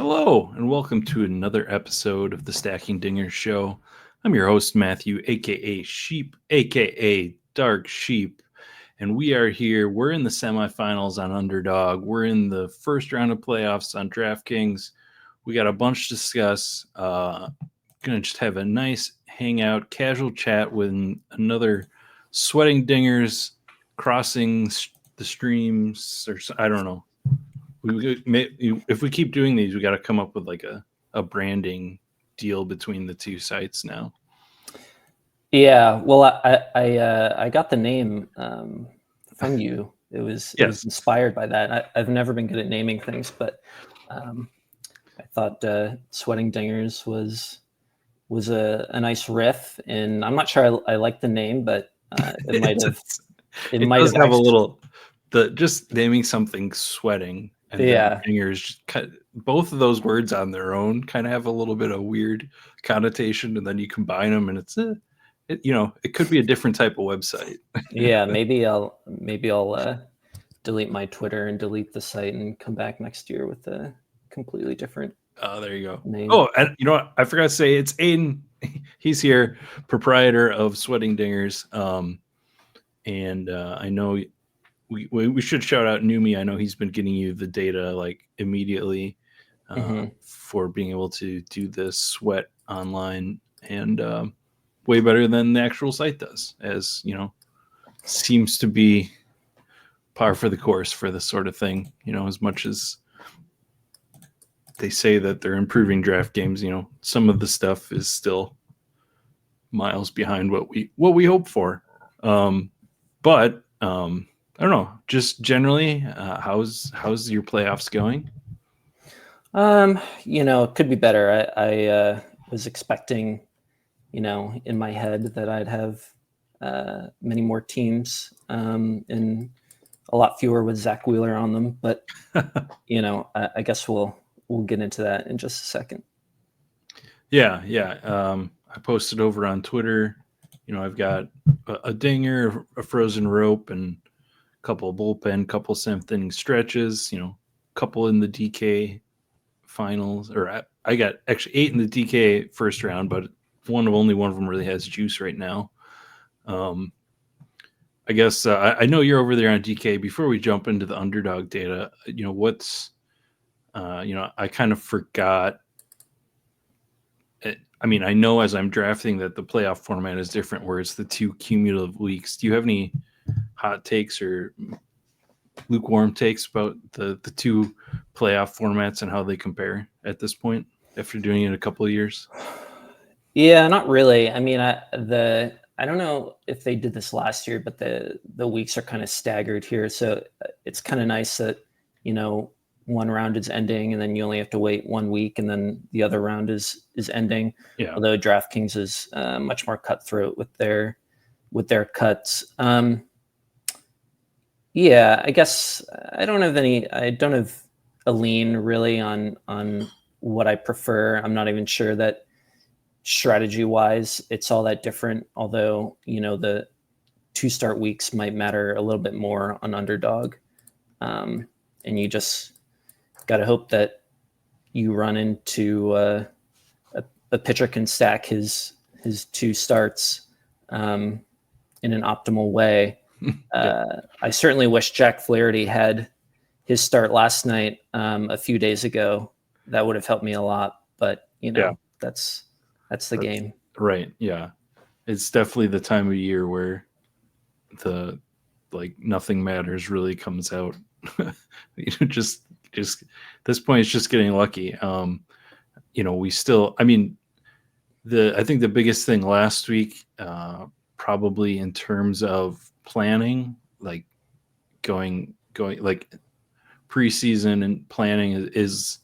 Hello, and welcome to another episode of the Stacking Dingers Show. I'm your host, Matthew, aka Sheep, aka Dark Sheep, and we are here. We're in the semifinals on Underdog. We're in the first round of playoffs on DraftKings. We got a bunch to discuss. Gonna just have a nice hangout, casual chat with another Sweating Dingers crossing the streams, or I don't know. If we keep doing these, we got to come up with like a branding deal between the two sites now. Yeah, well, I got the name from you. It was inspired by that. I've never been good at naming things, but I thought Sweating Dingers was a nice riff, and I'm not sure I like the name, but it might have. It does have a little just naming something sweating and then dingers. Both of those words on their own kind of have a little bit of weird connotation, and then you combine them, and it could be a different type of website. Yeah, maybe I'll delete my Twitter and delete the site and come back next year with a completely different. There you go. Name. Oh, and you know what? I forgot to say it's Aiden. He's here, proprietor of Sweating Dingers. And I know we should shout out Numi. I know he's been getting you the data like immediately for being able to do this sweat online, and way better than the actual site does, as you know, seems to be par for the course for this sort of thing. You know, as much as they say that they're improving draft games, you know, some of the stuff is still miles behind what we hope for. But I don't know. Just generally, how's your playoffs going? It could be better. I was expecting, in my head that I'd have many more teams and a lot fewer with Zach Wheeler on them. But I guess we'll get into that in just a second. Yeah. I posted over on Twitter. I've got a dinger, a frozen rope, and a couple of bullpen, couple seventh inning stretches. Couple in the DK finals, or I got actually 8 in the DK first round, but only one of them really has juice right now. I guess I know you're over there on DK. Before we jump into the underdog data, what's I kind of forgot. I mean, I know as I'm drafting that the playoff format is different, where it's the 2 cumulative weeks. Do you have any hot takes or lukewarm takes about the 2 playoff formats and how they compare at this point after doing it a couple of years? Yeah, not really. I mean, I don't know if they did this last year, but the weeks are kind of staggered here, so it's kind of nice that one round is ending and then you only have to wait 1 week and then the other round is ending. Yeah. Although DraftKings is much more cutthroat with their cuts. Yeah, I guess I don't have a lean really on what I prefer. I'm not even sure that strategy wise it's all that different, although the 2 start weeks might matter a little bit more on underdog. And you just got to hope that you run into a pitcher can stack his 2 starts in an optimal way. I certainly wish Jack Flaherty had his start last night a few days ago. That would have helped me a lot, but that's the game. Right. Yeah. It's definitely the time of year where the nothing matters really comes out. Just at this point, it's just getting lucky. We still, I mean, I think the biggest thing last week, probably in terms of planning, like going like preseason and planning is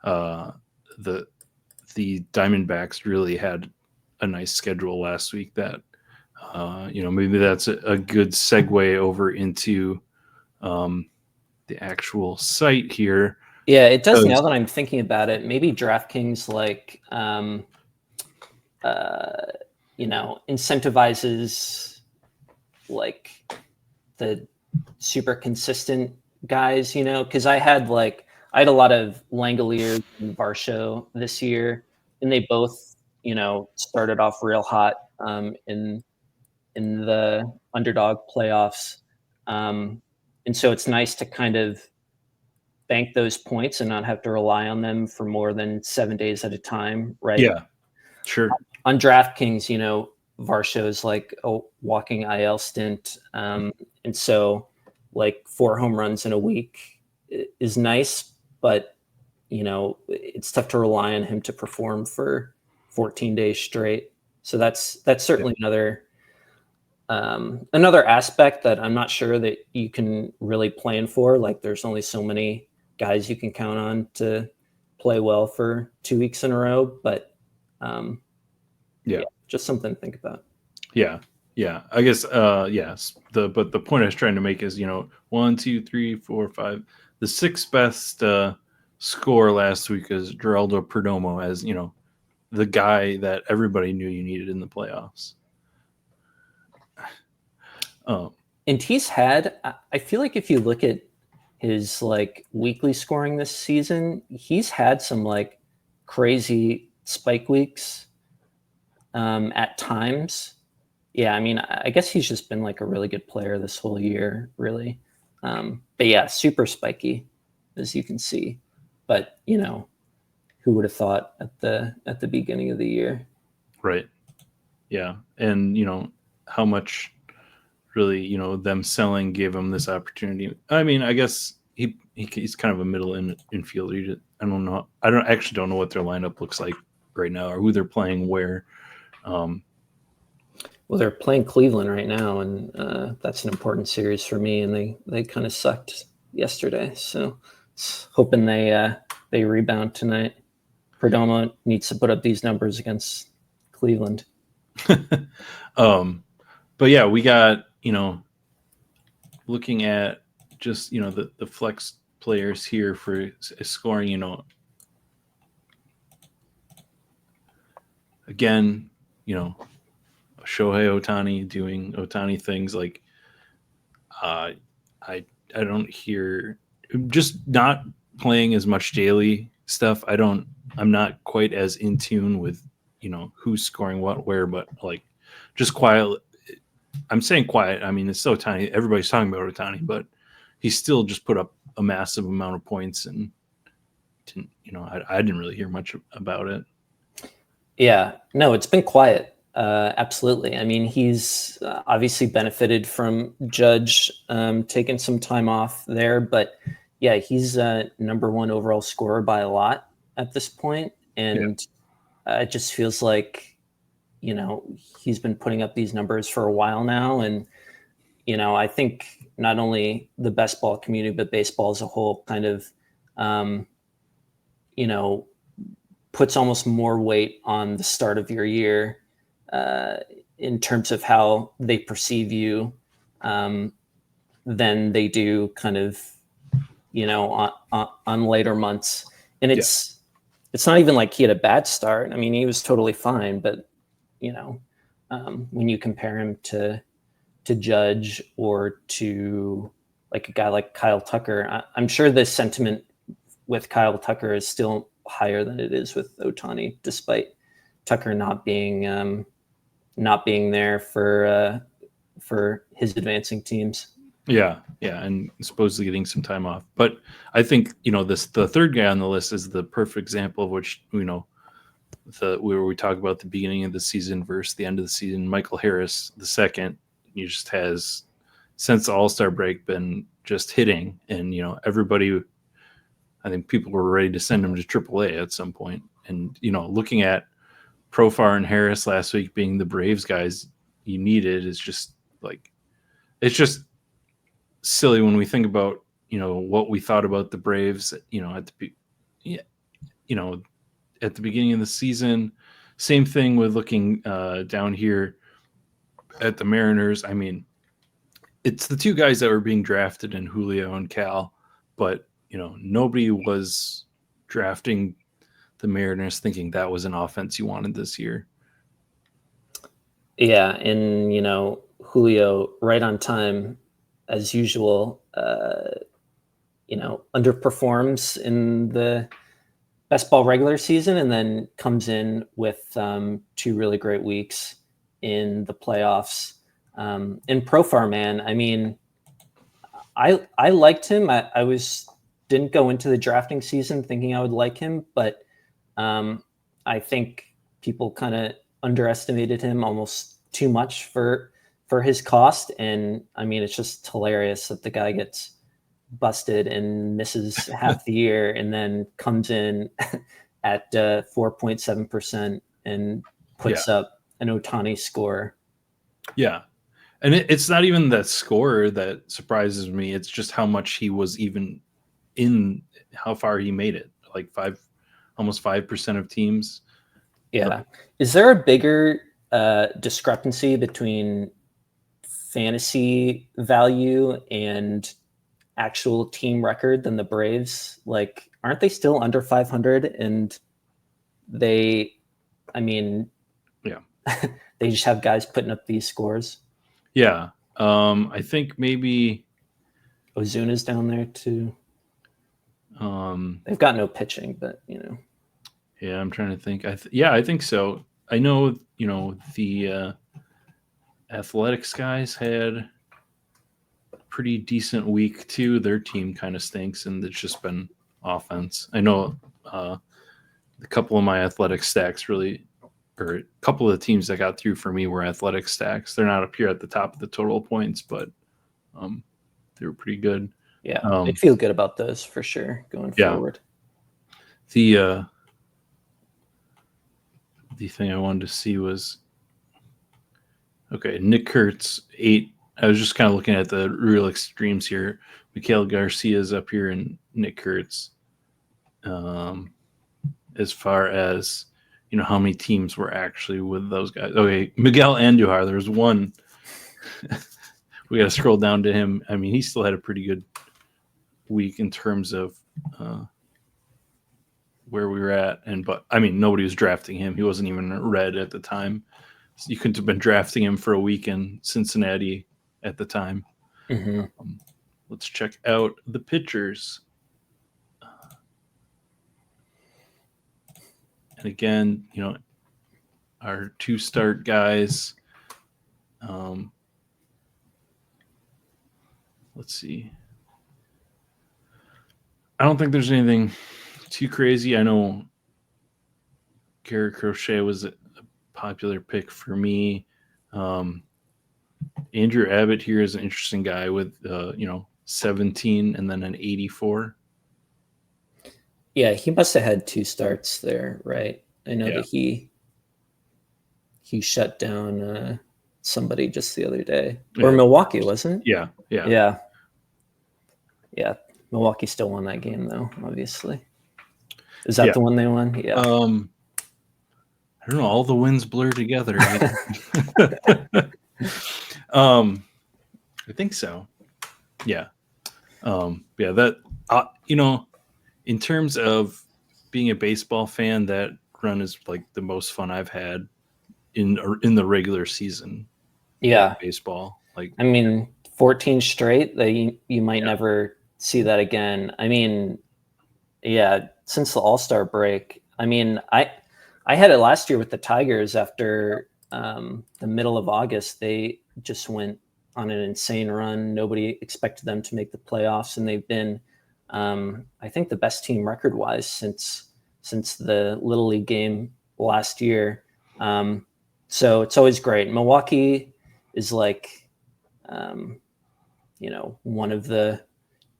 the Diamondbacks really had a nice schedule last week that maybe that's a good segue over into the actual site here. Yeah, it does. Now that I'm thinking about it, maybe DraftKings incentivizes like the super consistent guys, because I I had a lot of Langoliers and Varsho this year, and they both, started off real hot in the underdog playoffs. And so it's nice to kind of bank those points and not have to rely on them for more than 7 days at a time, right? Yeah, sure. On DraftKings, Varsho's like a walking IL stint. And so like 4 home runs in a week is nice, but it's tough to rely on him to perform for 14 days straight. So that's certainly another aspect that I'm not sure that you can really plan for. Like there's only so many guys you can count on to play well for 2 weeks in a row, but Yeah. just something to think about. Yeah. Yeah. I guess yes. But the point I was trying to make is, 1, 2, 3, 4, 5. The sixth best score last week is Geraldo Perdomo as, the guy that everybody knew you needed in the playoffs. And he's had, I feel like if you look at his like weekly scoring this season, he's had some like crazy spike weeks at times. Yeah, I mean, I guess he's just been like a really good player this whole year, really. But yeah, super spiky, as you can see. But who would have thought at the beginning of the year? Right. Yeah. And, how much really, them selling gave him this opportunity. I mean, I guess he's kind of a middle infielder. I don't know. I don't know what their lineup looks like right now or who they're playing where. Well, they're playing Cleveland right now, and that's an important series for me. And they kind of sucked yesterday, so hoping they rebound tonight. Perdomo needs to put up these numbers against Cleveland. But yeah, we got looking at just the flex players here for scoring. Again, Shohei Ohtani doing Ohtani things like I don't hear just not playing as much daily stuff. I'm not quite as in tune with who's scoring what where, but like just quiet. I'm saying quiet. I mean, it's so tiny. Everybody's talking about Ohtani, but he still just put up a massive amount of points, and I didn't really hear much about it. Yeah, no, it's been quiet. Absolutely. I mean, he's obviously benefited from Judge taking some time off there, but yeah, he's number one overall scorer by a lot at this point, and it just feels like he's been putting up these numbers for a while now, and I think not only the best ball community but baseball as a whole kind of puts almost more weight on the start of your year in terms of how they perceive you than they do kind of on later months. And it's not even like he had a bad start. I mean, he was totally fine, but when you compare him to Judge or to like a guy like Kyle Tucker, I'm sure the sentiment with Kyle Tucker is still higher than it is with Ohtani, despite Tucker not being there for his advancing teams. Yeah, and supposedly getting some time off. But I think the third guy on the list is the perfect example of which where we talk about the beginning of the season versus the end of the season. Michael Harris, the second, he just has since the All-Star break been just hitting, and everybody. I think people were ready to send him to AAA at some point. And looking at Profar and Harris last week being the Braves guys you needed is just like it's just silly when we think about what we thought about the Braves at the at the beginning of the season. Same thing with looking down here at the Mariners. I mean, it's the two guys that were being drafted in Julio and Cal, but nobody was drafting the Mariners thinking that was an offense you wanted this year. Yeah, and Julio right on time as usual. underperforms in the best ball regular season and then comes in with 2 really great weeks in the playoffs. In Profar, man, I mean, I liked him. I didn't go into the drafting season thinking I would like him, but I think people kind of underestimated him almost too much for his cost. And I mean, it's just hilarious that the guy gets busted and misses half the year and then comes in at 4.7% and puts up an Ohtani score. Yeah. And it's not even that score that surprises me. It's just how much he was even in, how far he made it. Like almost 5% of teams. Yeah. Is there a bigger discrepancy between fantasy value and actual team record than the Braves? Like, aren't they still under 500? And they, I mean, yeah, they just have guys putting up these scores. Yeah. I think maybe Ozuna's down there too. They've got no pitching, but Yeah, I'm trying to think. I think so. I know, the Athletics guys had a pretty decent week too. Their team kind of stinks, and it's just been offense. I know a couple of my athletic stacks really, or a couple of the teams that got through for me were athletic stacks. They're not up here at the top of the total points, but they were pretty good. Yeah, I feel good about those for sure going forward. The thing I wanted to see was, okay, Nick Kurtz 8. I was just kind of looking at the real extremes here. Mikael Garcia's up here and Nick Kurtz. As far as how many teams were actually with those guys. Okay, Miguel Andujar. There's one. We got to scroll down to him. I mean, he still had a pretty good week in terms of where we were at, but I mean, nobody was drafting him. He wasn't even red at the time. So you couldn't have been drafting him for a week in Cincinnati at the time. Mm-hmm. Let's check out the pitchers. And again, our 2-start guys. Let's see. I don't think there's anything too crazy. I know Garrett Crochet was a popular pick for me. Andrew Abbott here is an interesting guy with 17 and then an 84. Yeah, he must have had 2 starts there, right? I know that he shut down somebody just the other day, or Milwaukee, wasn't it? Yeah. Milwaukee still won that game, though. Obviously, is that the one they won? Yeah. I don't know. All the wins blur together. I think so. Yeah. That in terms of being a baseball fan, that run is like the most fun I've had in the regular season. Yeah, baseball. Like, I mean, 14 straight. You might never see that again. I mean, yeah, since the All-Star break. I mean, I had it last year with the Tigers after the middle of August. They just went on an insane run. Nobody expected them to make the playoffs, and they've been, I think, the best team record-wise since the Little League game last year. So it's always great. Milwaukee is like, one of the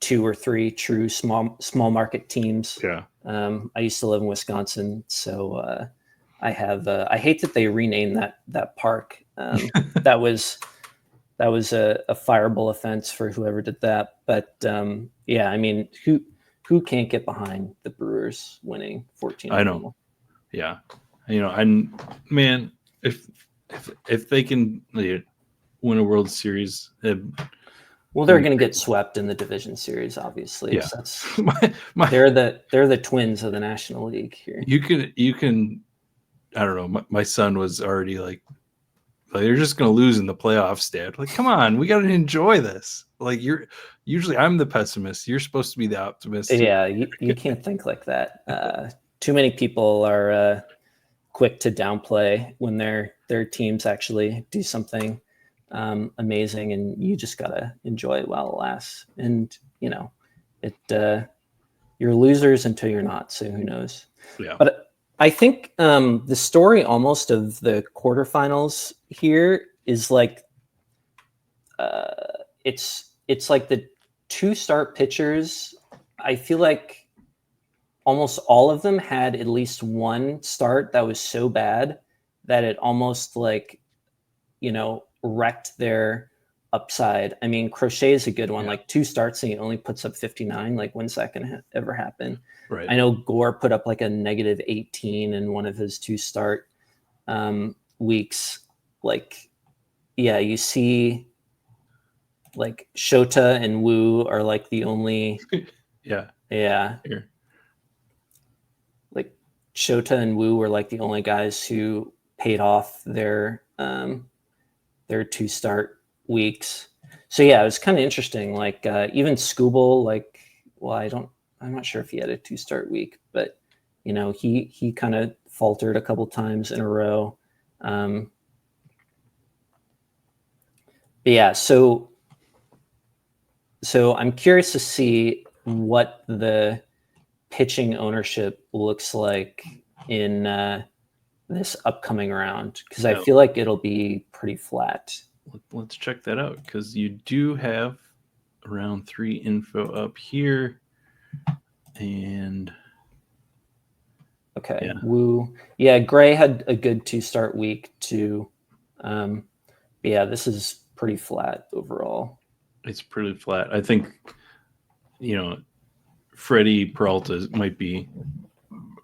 2 or 3 true small market teams. Yeah. I used to live in Wisconsin, so I hate that they renamed that park. That was a fireable offense for whoever did that. But yeah, I mean, who can't get behind the Brewers winning 14? I know. Yeah. Man, if they can win a World Series, well, they're going to get swept in the division series, obviously. Yeah. So they're the Twins of the National League here. You can. I don't know. My son was already like they're just going to lose in the playoffs, Dad. Like, come on, we got to enjoy this. Like usually I'm the pessimist. You're supposed to be the optimist. Yeah, you can't think like that. Too many people are quick to downplay when their teams actually do something amazing, and you just gotta enjoy it while it lasts. And you're losers until you're not. So who knows? Yeah. But I think the story almost of the quarterfinals here is like it's like the two start pitchers. I feel like almost all of them had at least one start that was so bad that it almost like wrecked their upside. I mean, Crochet is a good one. Yeah. Like 2 starts and he only puts up 59. Like when's that gonna ever happen? Right. I know Gore put up like a negative 18 in one of his 2 start weeks. Like, yeah, you see like Shota and Wu are like the only Yeah. Here. Like Shota and Wu were like the only guys who paid off their 2 start weeks. So yeah, it was kind of interesting. Like even Scooble, like, well, I'm not sure if he had a 2 start week, but he kind of faltered a couple times in a row. But yeah, so I'm curious to see what the pitching ownership looks like in this upcoming round, because I feel like it'll be pretty flat. Let's check that out, because you do have round 3 info up here. And okay, Wu. Yeah, Gray had a good 2 start week too. But yeah, this is pretty flat overall. It's pretty flat. I think, Freddie Peralta might be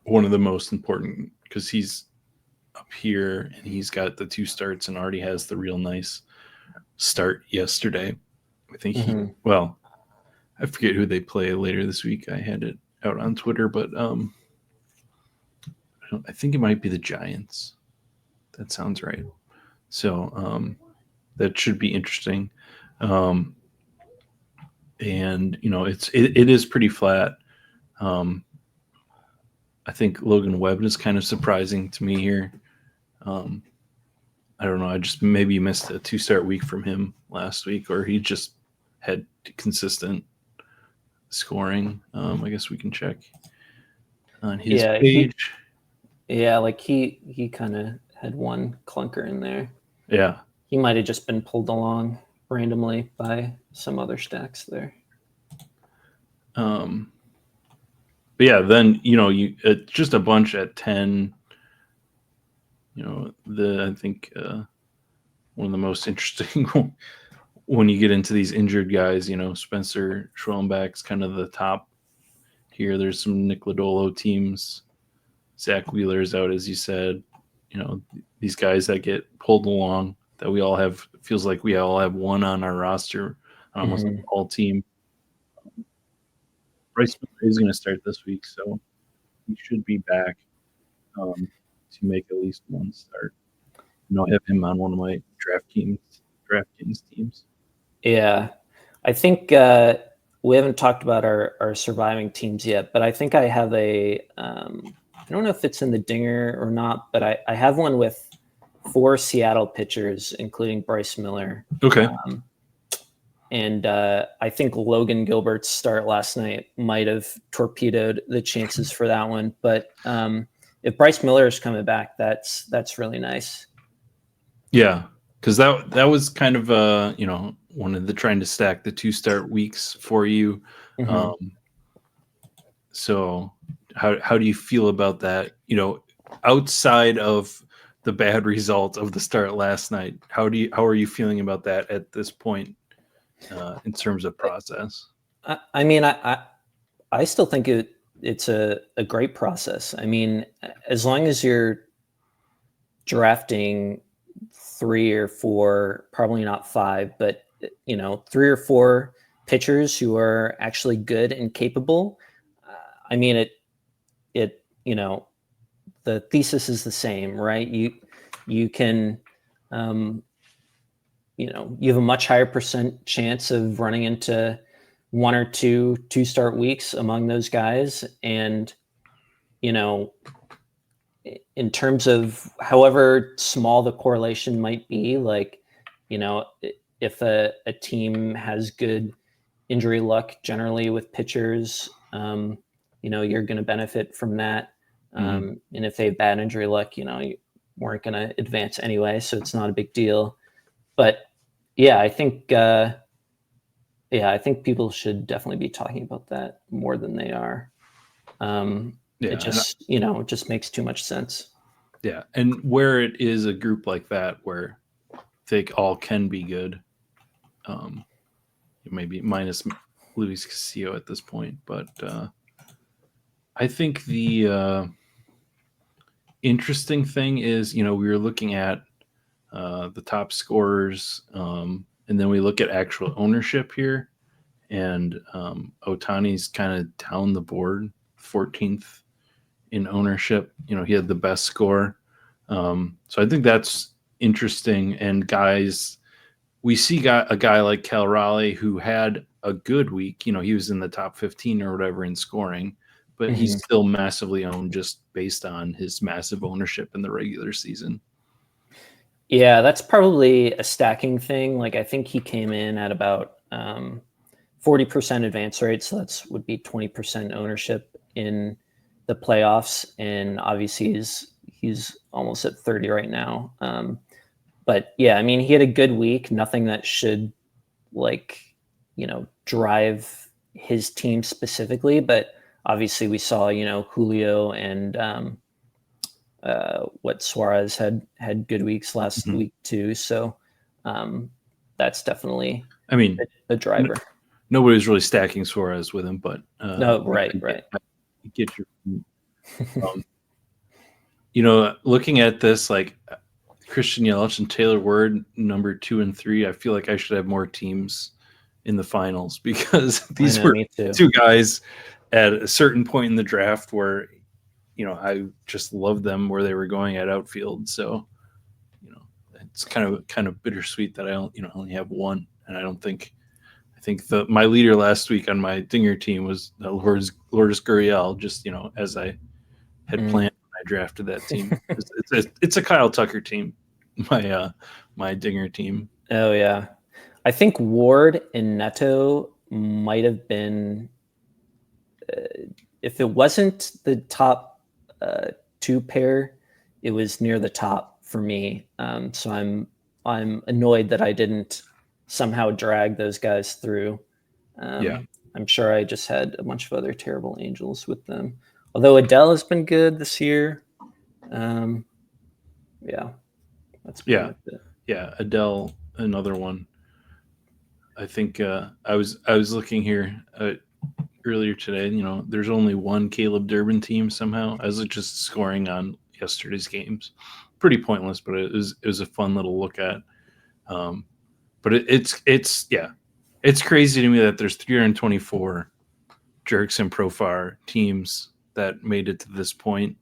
one of the most important, because he's up here and he's got the 2 starts and already has the real nice start yesterday. I think I forget who they play later this week. I had it out on Twitter, but I think it might be the Giants. That sounds right. So that should be interesting. And it is pretty flat. I think Logan Webb is kind of surprising to me here. I don't know. I just maybe missed a 2 start week from him last week, or he just had consistent scoring. I guess we can check on his page. Like he kind of had one clunker in there. Yeah. He might have just been pulled along randomly by some other stacks there. But yeah, then you just a bunch at 10. I think one of the most interesting when you get into these injured guys, Spencer Schwellenbach's kind of the top here. There's some Nick Lodolo teams. Zach Wheeler's out, as you said. These guys that get pulled along, that we all have, feels like we all have one on our roster, almost all team. Bryce Miller is going to start this week, so he should be back to make at least one start. I have him on one of my DraftKings teams. Yeah, I think we haven't talked about our surviving teams yet, but I think I have I don't know if it's in the dinger or not, but I have one with 4 Seattle pitchers, including Bryce Miller. Okay. And I think Logan Gilbert's start last night might have torpedoed the chances for that one. But if Bryce Miller is coming back, that's really nice. Yeah, because that was kind of one of the trying to stack the 2 start weeks for you. So how do you feel about that? Outside of the bad result of the start last night, how are you feeling about that at this point in terms of process? I mean, I still think it's a great process. I mean, as long as you're drafting 3 or 4, probably not 5, but 3 or 4 pitchers who are actually good and capable. I mean, it the thesis is the same, right? You can you have a much higher percent chance of running into one or two start weeks among those guys. And, in terms of however small the correlation might be, like, if a team has good injury luck generally with pitchers, you're going to benefit from that. And if they have bad injury luck, you weren't going to advance anyway, so it's not a big deal. But yeah, I think people should definitely be talking about that more than they are. It just makes too much sense. Yeah, and where it is a group like that where they all can be good, maybe minus Luis Castillo at this point, but I think the interesting thing is, we were looking at the top scorers, and then we look at actual ownership here, and Otani's kind of down the board, 14th in ownership. He had the best score. So I think that's interesting. And guys, we see a guy like Cal Raleigh who had a good week. He was in the top 15 or whatever in scoring, but he's still massively owned just based on his massive ownership in the regular season. Yeah, that's probably a stacking thing. Like, I think he came in at about 40% advance rate, so that's would be 20% ownership in the playoffs, and obviously he's almost at 30 right now. But yeah, I mean, he had a good week. Nothing that should drive his team specifically, but obviously we saw Julio and what Suarez had good weeks last week too. So that's definitely a driver. Nobody was really stacking Suarez with him, but no, right. I get your looking at this, like Christian Yelich and Taylor Ward, number 2 and 3, I feel like I should have more teams in the finals because these were two guys at a certain point in the draft where, I just loved them where they were going at outfield. So, it's kind of bittersweet that I only have one, and I think my leader last week on my Dinger team was Lourdes Gurriel, just as I had planned when I drafted that team. It's a Kyle Tucker team, my Dinger team. Oh yeah, I think Ward and Neto might have been, if it wasn't the top 2 pair, it was near the top for me. So I'm annoyed that I didn't somehow drag those guys through. I'm sure I just had a bunch of other terrible Angels with them. Although Adele has been good this year. That's pretty much it. Yeah, Adele, another one. I think I was looking here earlier today. There's only one Caleb Durbin team somehow. I was just scoring on yesterday's games. Pretty pointless, but it was a fun little look at. But it's crazy to me that there's 324 Jerks and Profar teams that made it to this point.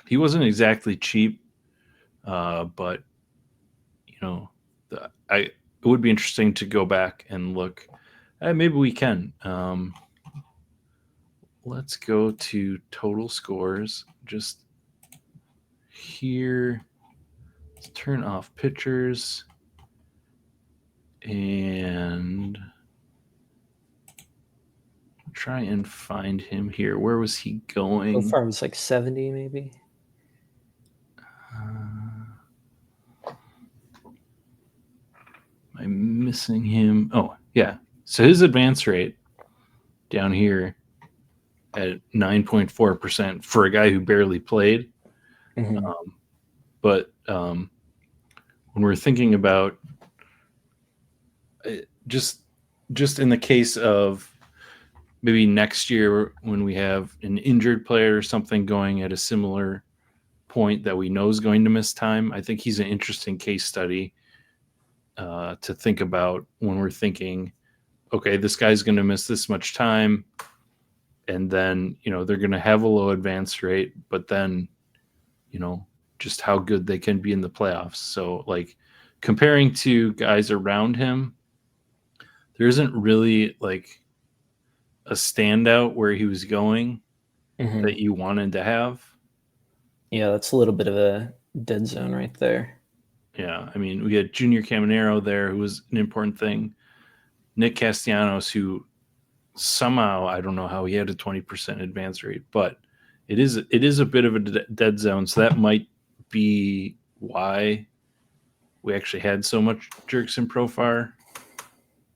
He wasn't exactly cheap, but it would be interesting to go back and look. Maybe we can. Let's go to total scores. Just here. Let's turn off pitchers and try and find him here. Where was he going? So far, it was like 70, maybe. Am I missing him? Oh, yeah. So his advance rate down here at 9.4% for a guy who barely played. But when we're thinking about just in the case of maybe next year when we have an injured player or something going at a similar point that we know is going to miss time, I think he's an interesting case study to think about when we're thinking, okay, this guy's going to miss this much time, and then they're going to have a low advance rate, but then just how good they can be in the playoffs. So like comparing to guys around him, there isn't really like a standout where he was going Mm-hmm. that you wanted to have. Yeah, that's a little bit of a dead zone right there. Yeah, I mean, we had Junior Caminero there, who was an important thing. Nick Castellanos, who somehow, I don't know how he had a 20% advance rate, but it is a bit of a dead zone. So that might be why we actually had so much Jerkson Profar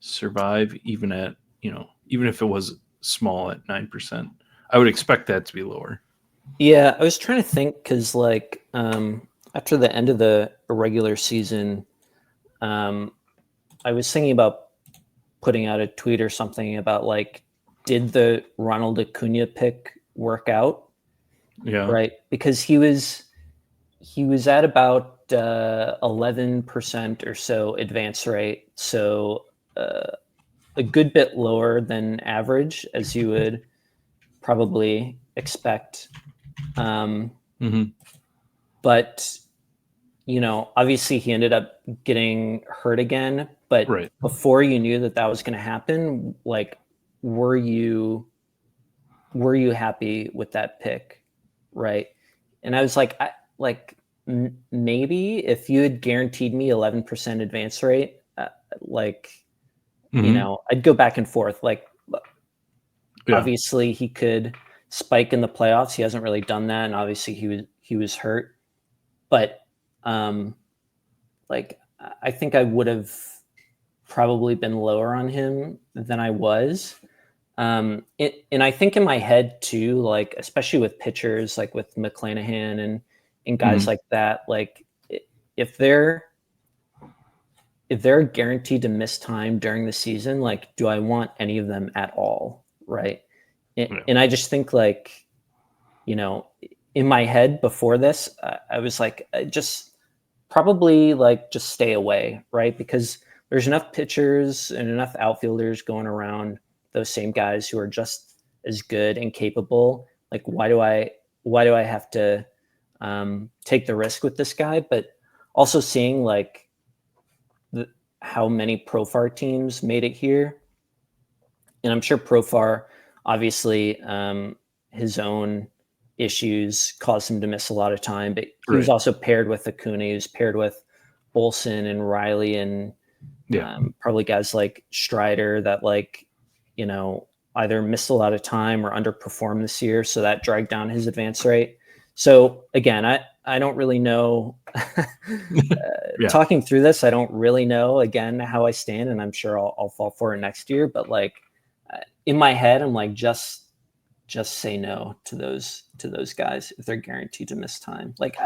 survive, even at, even if it was small at 9%. I would expect that to be lower. Yeah, I was trying to think because like after the end of the regular season, um, I was thinking about putting out a tweet or something about like, did the Ronald Acuna pick work out? Yeah. Right, because he was at about 11% or so advance rate, so a good bit lower than average, as you would probably expect. Um, Mm-hmm. but obviously he ended up getting hurt again. But Right. before you knew that was going to happen, like, were you happy with that pick, right? And I was like, maybe if you had guaranteed me 11% advance rate, like, Mm-hmm. I'd go back and forth. Like, Yeah. obviously he could spike in the playoffs. He hasn't really done that, and obviously he was hurt. But like, I think I would have probably been lower on him than I was. And I think in my head too, like especially with pitchers, like with McClanahan and guys Mm-hmm. like that, like if they're guaranteed to miss time during the season, like do I want any of them at all, right? And, Yeah. and I just think like, in my head before this, I was like, just probably like just stay away, right? Because there's enough pitchers and enough outfielders going around, those same guys who are just as good and capable. Like, why do I have to take the risk with this guy? But also seeing like how many Profar teams made it here, and I'm sure Profar, obviously, his own issues caused him to miss a lot of time, but he was Right. also paired with Acuna. He was paired with Olson and Riley and Yeah. probably guys like Strider that like, either missed a lot of time or underperformed this year. So that dragged down his advance rate. So again, I don't really know. Yeah. Talking through this, I don't really know again how I stand, and I'm sure I'll fall for it next year. But like in my head, I'm like, just say no to those guys if they're guaranteed to miss time. Like,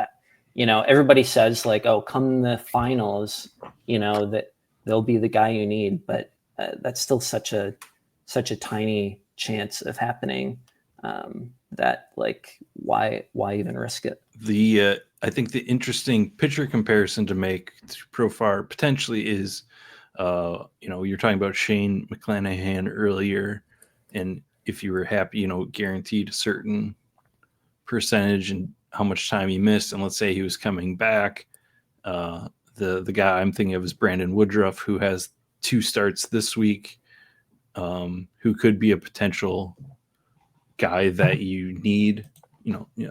everybody says like, oh, come the finals, that they'll be the guy you need, but that's still such a tiny chance of happening, that like, why even risk it? I think the interesting pitcher comparison to make to Profar potentially is, you're talking about Shane McClanahan earlier, and if you were happy, guaranteed a certain percentage and how much time he missed, and let's say he was coming back, the guy I'm thinking of is Brandon Woodruff, who has 2 starts this week, who could be a potential guy that you need.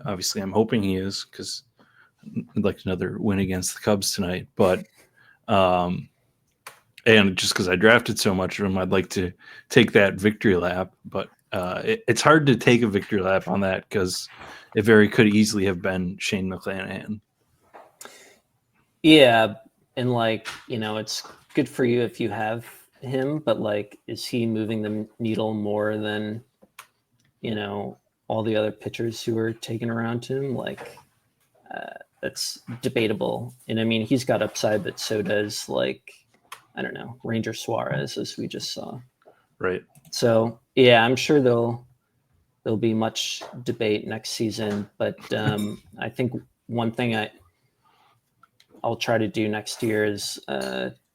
Obviously, I'm hoping he is because I'd like another win against the Cubs tonight. But and just because I drafted so much of him, I'd like to take that victory lap. But it's hard to take a victory lap on that because it very could easily have been Shane McClanahan. Yeah, and like, it's good for you if you have him, but like, is he moving the needle more than all the other pitchers who are taken around him? Like, that's debatable. And I mean, he's got upside, but so does, like, I don't know, Ranger Suarez, as we just saw. Right. So yeah, I'm sure there'll be much debate next season. But I think one thing I'll try to do next year is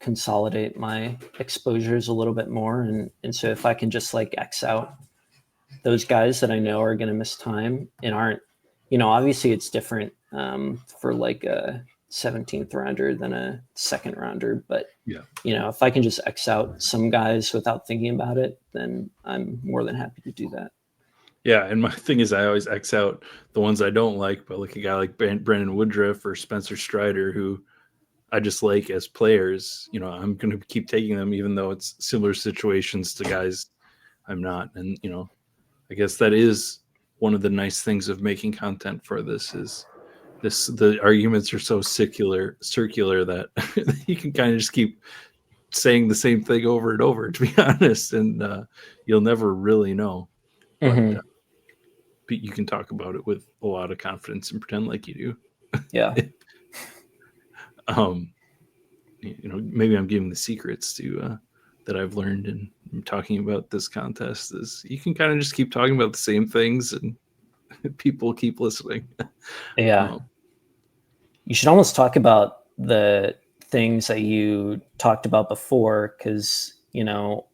consolidate my exposures a little bit more, and so if I can just like X out those guys that I know are going to miss time and aren't, obviously it's different for like 17th rounder than a second rounder. But, Yeah. If I can just X out some guys without thinking about it, then I'm more than happy to do that. Yeah, and my thing is I always X out the ones I don't like, but like a guy like Brandon Woodruff or Spencer Strider, who I just like as players, I'm going to keep taking them, even though it's similar situations to guys I'm not. And, I guess that is one of the nice things of making content for this is the arguments are so circular that you can kind of just keep saying the same thing over and over, to be honest, and you'll never really know. But you can talk about it with a lot of confidence and pretend like you do. Yeah. Maybe I'm giving the secrets to that I've learned in talking about this contest is you can kind of just keep talking about the same things and people keep listening. Yeah. You should almost talk about the things that you talked about before, because,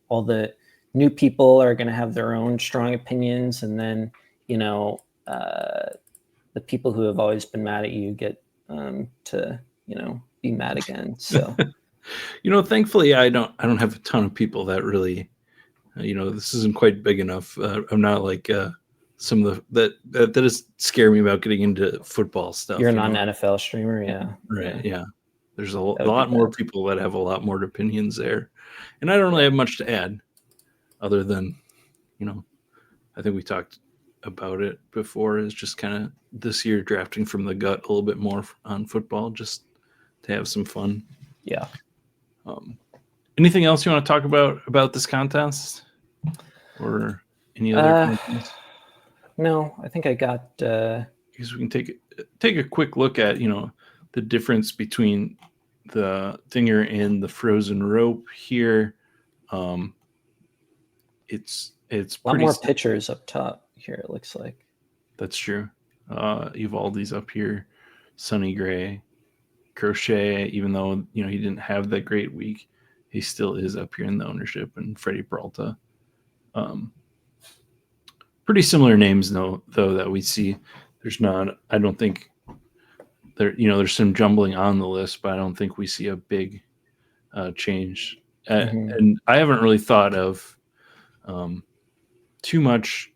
all the new people are going to have their own strong opinions. And then, the people who have always been mad at you get to, be mad again. So, Thankfully I don't have a ton of people that really, this isn't quite big enough. I'm not like some of that is scare me about getting into football stuff. You're not an NFL streamer. Yeah. Right. Yeah. There's a lot bad. more people that have a lot more opinions there. And I don't really have much to add other than, I think we talked about it before, is just kind of this year drafting from the gut a little bit more on football, just to have some fun. Yeah. Anything else you want to talk about this contest or any other contests? No, I think I got. Because we can take a quick look at the difference between the dinger and the frozen rope here. It's a lot more pictures up top here, it looks like. That's true. Uvalde's up here, Sonny Gray, Crochet, even though he didn't have that great week, he still is up here in the ownership, and Freddie Peralta. Pretty similar names though that we see. There's not, I don't think there's some jumbling on the list, but I don't think we see a big change. And I haven't really thought of too much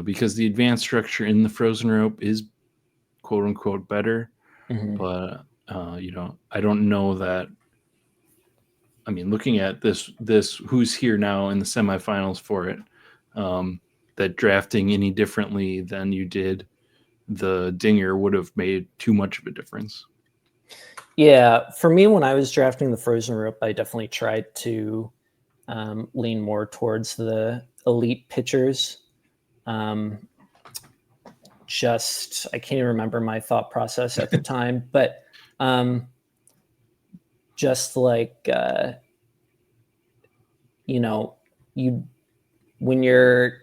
because the advanced structure in the frozen rope is quote unquote better, but I don't know that. I mean, looking at this who's here now in the semifinals for it, that drafting any differently than you did the dinger would have made too much of a difference. Yeah, for me, when I was drafting the frozen rope, I definitely tried to lean more towards the elite pitchers. I can't even remember my thought process at the time, but just like, when you're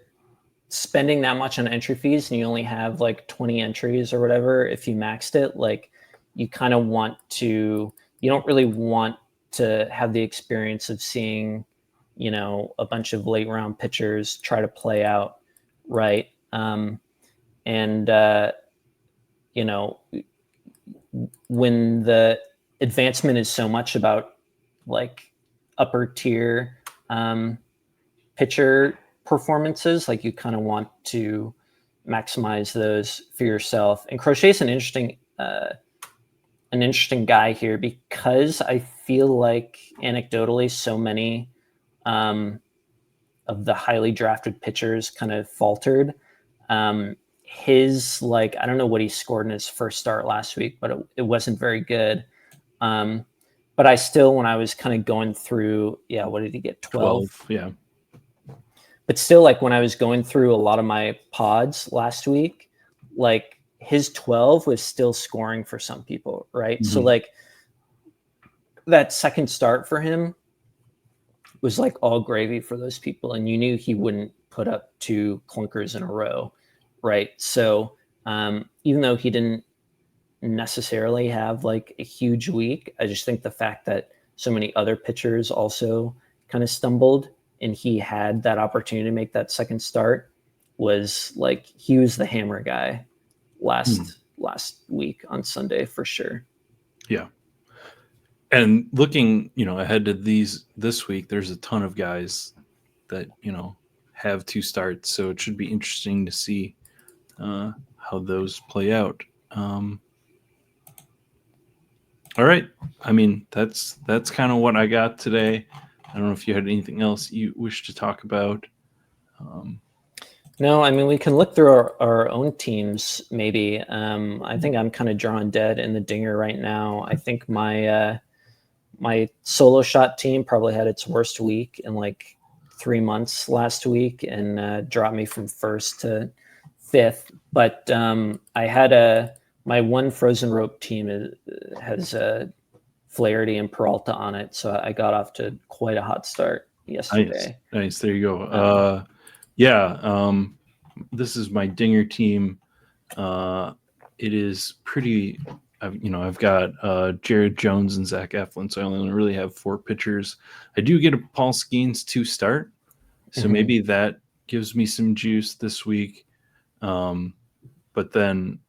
spending that much on entry fees and you only have like 20 entries or whatever, if you maxed it, like you kind of you don't really want to have the experience of seeing, a bunch of late round pitchers try to play out. Right. When the advancement is so much about like upper tier pitcher performances, like you kind of want to maximize those for yourself. And Crochet's an interesting guy here, because I feel like anecdotally so many of the highly drafted pitchers kind of faltered. His, like, I don't know what he scored in his first start last week, but it wasn't very good. But I still, when I was kind of going through, what did he get? 12? Yeah. But still, like when I was going through a lot of my pods last week, like his 12 was still scoring for some people, right? So like that second start for him was like all gravy for those people, and you knew he wouldn't put up 2 clunkers in a row, right? So even though he didn't necessarily have like a huge week, I just think the fact that so many other pitchers also kind of stumbled and he had that opportunity to make that second start was like, he was the hammer guy last week on Sunday for sure. Yeah. And looking, ahead to this week, there's a ton of guys that, have 2 starts. So it should be interesting to see how those play out. All right. I mean, that's kind of what I got today. I don't know if you had anything else you wish to talk about. No, I mean, we can look through our own teams maybe. I think I'm kind of drawn dead in the dinger right now. I think my solo shot team probably had its worst week in like 3 months last week and dropped me from first to fifth. But I had my one frozen rope team has Flaherty and Peralta on it, so I got off to quite a hot start yesterday. Nice. There you go. Yeah. This is my dinger team. It is pretty. I've got Jared Jones and Zach Eflin, so I only really have 4 pitchers. I do get a Paul Skeens to start, so maybe that gives me some juice this week. But then,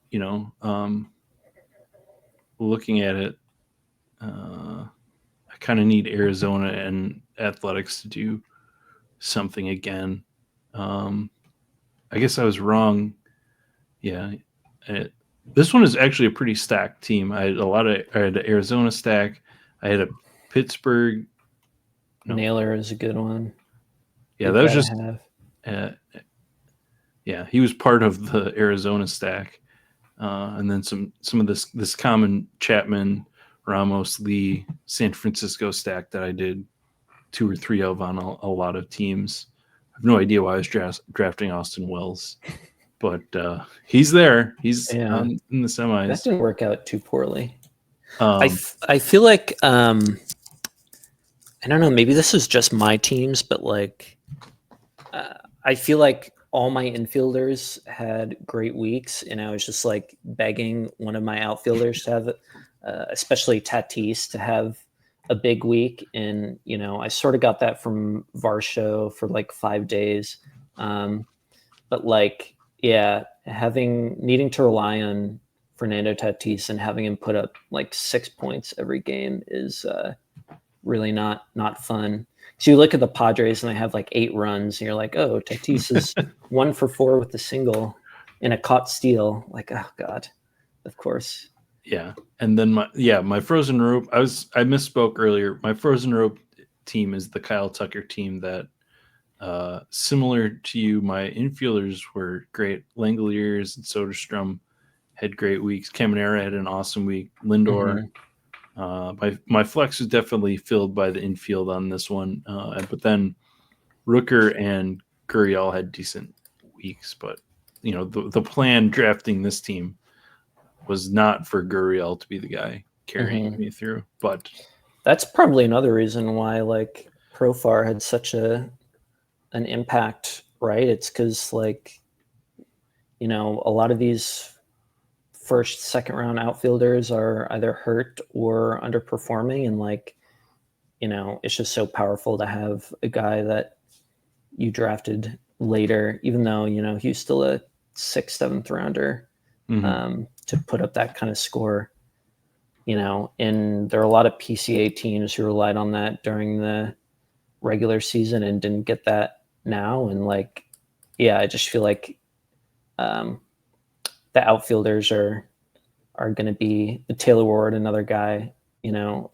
looking at it, I kind of need Arizona and Athletics to do something again. I guess I was wrong. Yeah, this one is actually a pretty stacked team. I had an Arizona stack. I had a Pittsburgh. Naylor is a good one. Yeah, that was just. Yeah, he was part of the Arizona stack, and then some of this common Chapman, Ramos, Lee, San Francisco stack that I did 2 or 3 of on a lot of teams. I have no idea why I was drafting Austin Wells. But he's there. He's in the semis. That didn't work out too poorly. I feel like I don't know. Maybe this is just my teams, but like I feel like all my infielders had great weeks, and I was just like begging one of my outfielders to have, especially Tatis, to have a big week. And I sort of got that from Varsho for like 5 days, but like. Yeah, needing to rely on Fernando Tatis and having him put up like 6 points every game is really not fun. So you look at the Padres and they have like 8 runs, and you're like, oh, Tatis is 1 for 4 with a single and a caught steal. Like, oh god, of course. Yeah, and then my frozen rope. I misspoke earlier. My frozen rope team is the Kyle Tucker team that. Similar to you, my infielders were great. Langoliers and Soderstrom had great weeks. Caminera had an awesome week. Lindor. My flex was definitely filled by the infield on this one. But then Rooker and Gurriel had decent weeks. But, the plan drafting this team was not for Gurriel to be the guy carrying me through. But that's probably another reason why like Profar had such an impact, right? It's because like a lot of these first, second round outfielders are either hurt or underperforming, and like it's just so powerful to have a guy that you drafted later, even though he was still a 6th, 7th rounder, to put up that kind of score. And there are a lot of PCA teams who relied on that during the regular season and didn't get that now. And like, yeah, I just feel like the outfielders are going to be the Taylor Ward, another guy,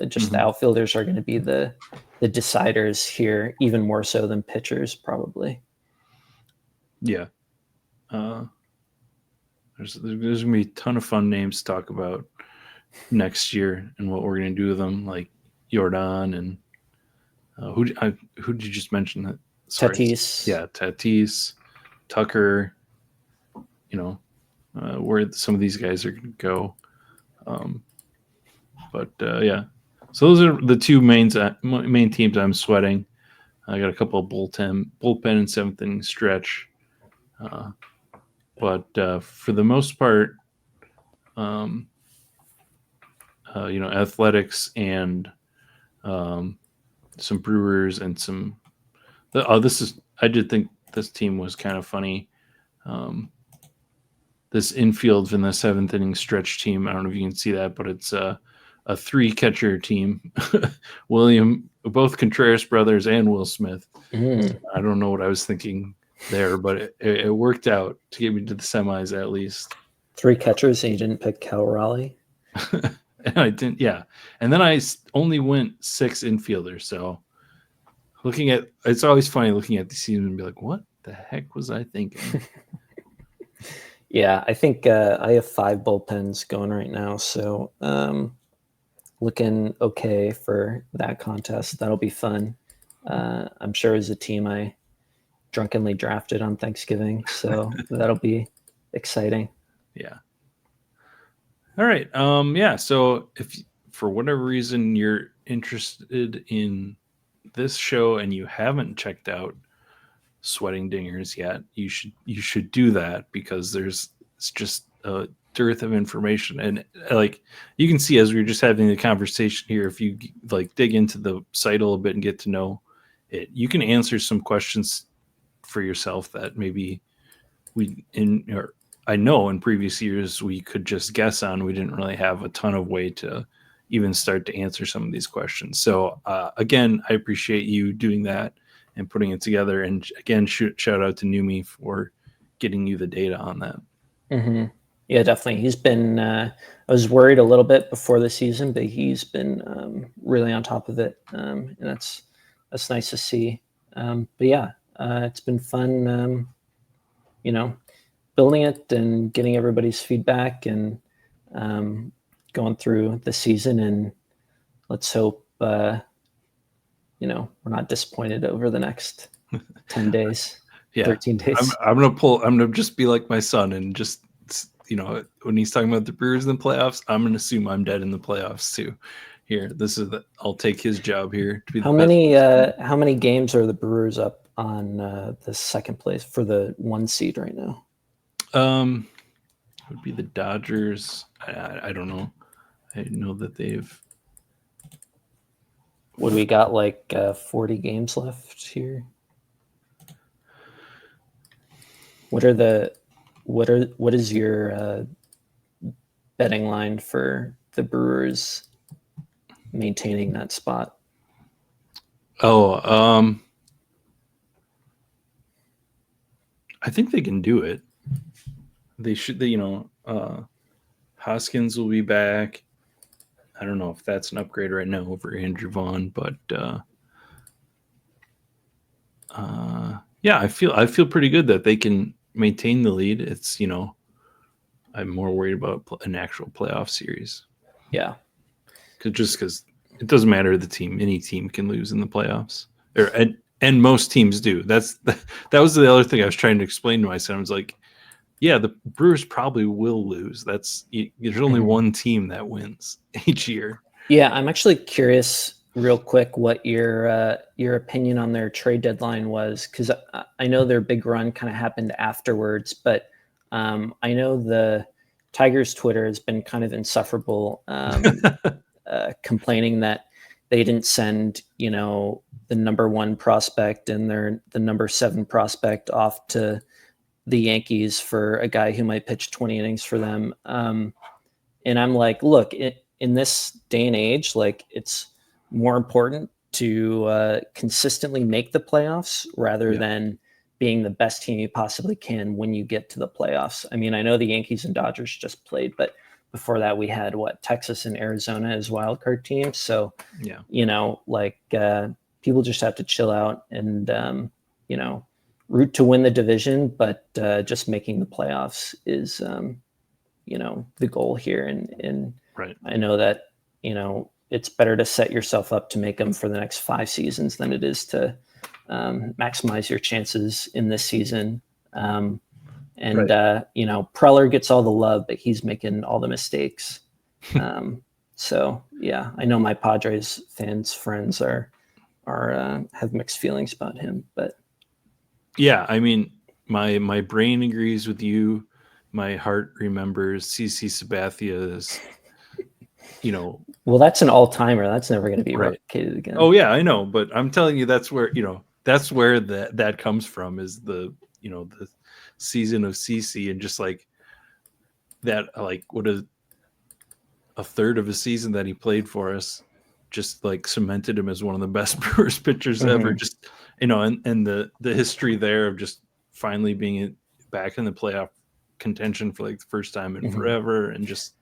just the outfielders are going to be the deciders here, even more so than pitchers probably. Yeah. There's going to be a ton of fun names to talk about next year and what we're going to do with them, like Jordan and who did you just mention? That? Sorry. Tatis. Yeah, Tatis, Tucker, where some of these guys are going to go. But yeah, so those are the 2 main teams I'm sweating. I got a couple of bullpen and 7th inning stretch. But for the most part, Athletics and some Brewers and some. I did think this team was kind of funny. This infield in the 7th inning stretch team. I don't know if you can see that, but it's a 3-catcher team. William, both Contreras brothers and Will Smith. I don't know what I was thinking there, but it worked out to get me to the semis at least. 3 catchers, and you didn't pick Cal Raleigh? And I didn't, yeah. And then I only went 6 infielders. So it's always funny looking at the season and be like, what the heck was I thinking? Yeah, I think I have 5 bullpens going right now. So looking okay for that contest. That'll be fun. I'm sure as a team I drunkenly drafted on Thanksgiving. So that'll be exciting. Yeah. All right. Yeah. So if for whatever reason you're interested in this show and you haven't checked out Sweating Dingers yet, you should do that, because it's just a dearth of information. And like you can see as we were just having the conversation here, if you like dig into the site a little bit and get to know it, you can answer some questions for yourself that maybe I know in previous years we could just guess on. We didn't really have a ton of way to even start to answer some of these questions. So again, I appreciate you doing that and putting it together. And again, shout out to Numi for getting you the data on that. Mm-hmm. Yeah, definitely. He's been, I was worried a little bit before the season, but he's been really on top of it. And that's nice to see. But yeah, it's been fun, building it and getting everybody's feedback and going through the season. And let's hope, we're not disappointed over the next 10 days, 13 days. I'm going to just be like my son and just, when he's talking about the Brewers in the playoffs, I'm going to assume I'm dead in the playoffs too. Here, I'll take his job here to be how many games are the Brewers up on the second place for the 1 seed right now? It would be the Dodgers. I don't know. I know that they've. What do we got? Like 40 games left here. What is your betting line for the Brewers maintaining that spot? I think they can do it. They should. Hoskins will be back. I don't know if that's an upgrade right now over Andrew Vaughn, but yeah, I feel pretty good that they can maintain the lead. It's I'm more worried about an actual playoff series. Yeah, because it doesn't matter any team can lose in the playoffs, and most teams do. That was the other thing I was trying to explain to my son. I was like, yeah, the Brewers probably will lose. There's only one team that wins each year. Yeah, I'm actually curious, real quick, what your opinion on their trade deadline was, because I know their big run kind of happened afterwards, but I know the Tigers' Twitter has been kind of insufferable, complaining that they didn't send the number 1 prospect and the number 7 prospect off to the Yankees for a guy who might pitch 20 innings for them. And I'm like, look, in this day and age, like, it's more important to consistently make the playoffs rather than being the best team you possibly can when you get to the playoffs. I mean, I know the Yankees and Dodgers just played, but before that we had Texas and Arizona as wildcard teams. So, people just have to chill out and, root to win the division, but just making the playoffs is, the goal here. And right. I know that, it's better to set yourself up to make them for the next 5 seasons than it is to maximize your chances in this season. Preller gets all the love, but he's making all the mistakes. So yeah, I know my Padres friends are have mixed feelings about him, but yeah, I mean, my brain agrees with you. My heart remembers CC Sabathia's, well, that's an all-timer. That's never going to be replicated again. Oh yeah, I know, but I'm telling you, that's where that comes from, is the the season of CC, and just like that, like a third of a season that he played for us just like cemented him as one of the best Brewers pitchers ever. Just, you know, and the history there of just finally being back in the playoff contention for like the first time in forever, and just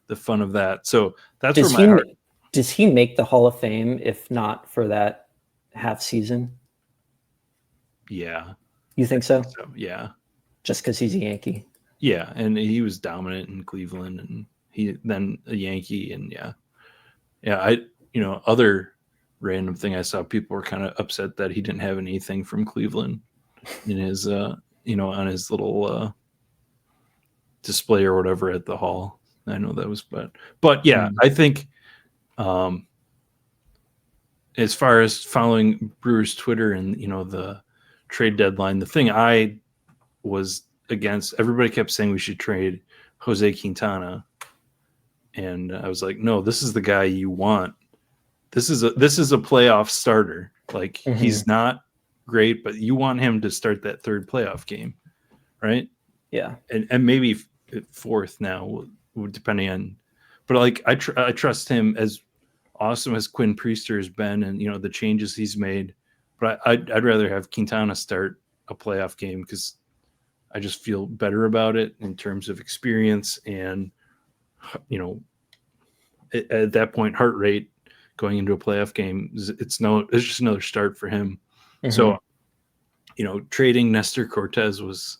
the fun of that. So that's where my heart. Does he make the Hall of Fame if not for that half season? Yeah. You think so? Yeah. Just because he's a Yankee. Yeah, and he was dominant in Cleveland, and he then a Yankee, and yeah. Other random thing I saw, people were kind of upset that he didn't have anything from Cleveland in his, on his little display or whatever at the hall. I know that was, but yeah, I think, as far as following Brewers Twitter and the trade deadline, the thing I was against, everybody kept saying we should trade Jose Quintana, and I was like, no, this is the guy you want. This is a playoff starter. Like, he's not great, but you want him to start that third playoff game, right? Yeah, and maybe fourth now, depending on. But like, I trust him, as awesome as Quinn Priester has been, and the changes he's made. But I'd rather have Quintana start a playoff game, because I just feel better about it in terms of experience, and at that point, heart rate going into a playoff game, it's just another start for him. So, trading Nestor Cortez was,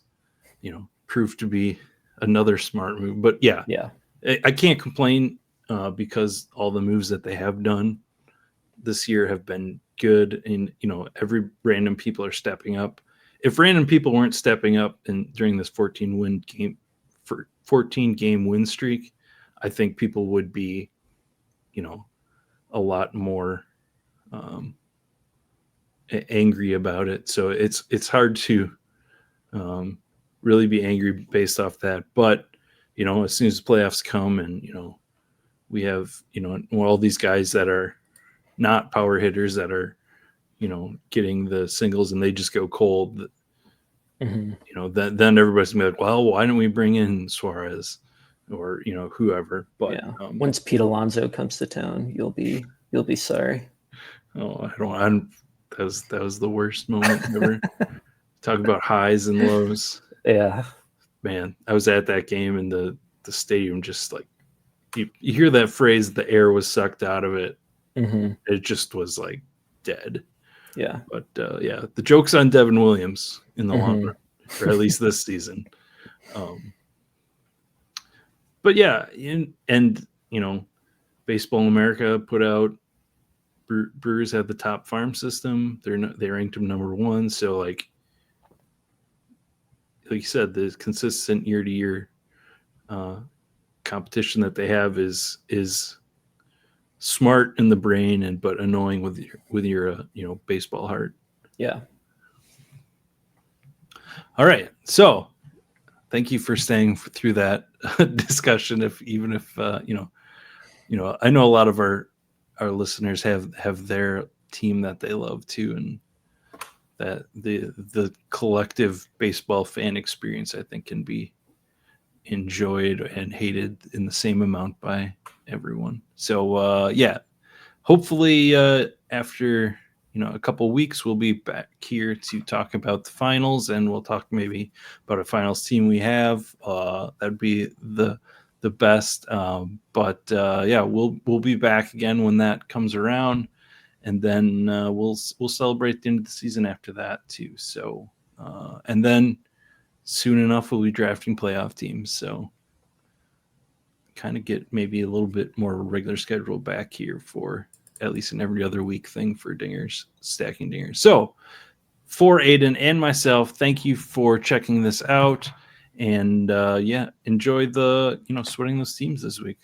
proved to be another smart move. But yeah, I can't complain, because all the moves that they have done this year have been good, and every random people are stepping up. If random people weren't stepping up during this 14 game win streak, I think people would be, a lot more angry about it. So it's hard to really be angry based off that. But as soon as the playoffs come, and we have all these guys that are not power hitters that are getting the singles, and they just go cold. Then everybody's gonna be like, well, why don't we bring in Suarez or whoever? But once Pete Alonso comes to town, you'll be sorry. Oh, that was the worst moment ever. Talk about highs and lows. Yeah, man, I was at that game, and the stadium just like, you hear that phrase, the air was sucked out of it. It just was like dead. Yeah. But the joke's on Devin Williams in the long run, or at least this season. But yeah, Baseball America put out, Brewers had the top farm system. They ranked them number 1. So like you said, the consistent year-to-year competition that they have is smart in the brain, but annoying with your baseball heart. Yeah. All right. So thank you for staying through that discussion. Even if I know a lot of our listeners have their team that they love too, and that the collective baseball fan experience, I think, can be enjoyed and hated in the same amount by everyone. So hopefully after a couple weeks, we'll be back here to talk about the finals, and we'll talk maybe about a finals team we have. That'd be the best. But we'll be back again when that comes around, and then we'll celebrate the end of the season after that too. So and then soon enough, we'll be drafting playoff teams. So kind of get maybe a little bit more regular schedule back here for at least an every other week thing for dingers, stacking dingers. So for Aiden and myself, thank you for checking this out, and enjoy the sweating those teams this week.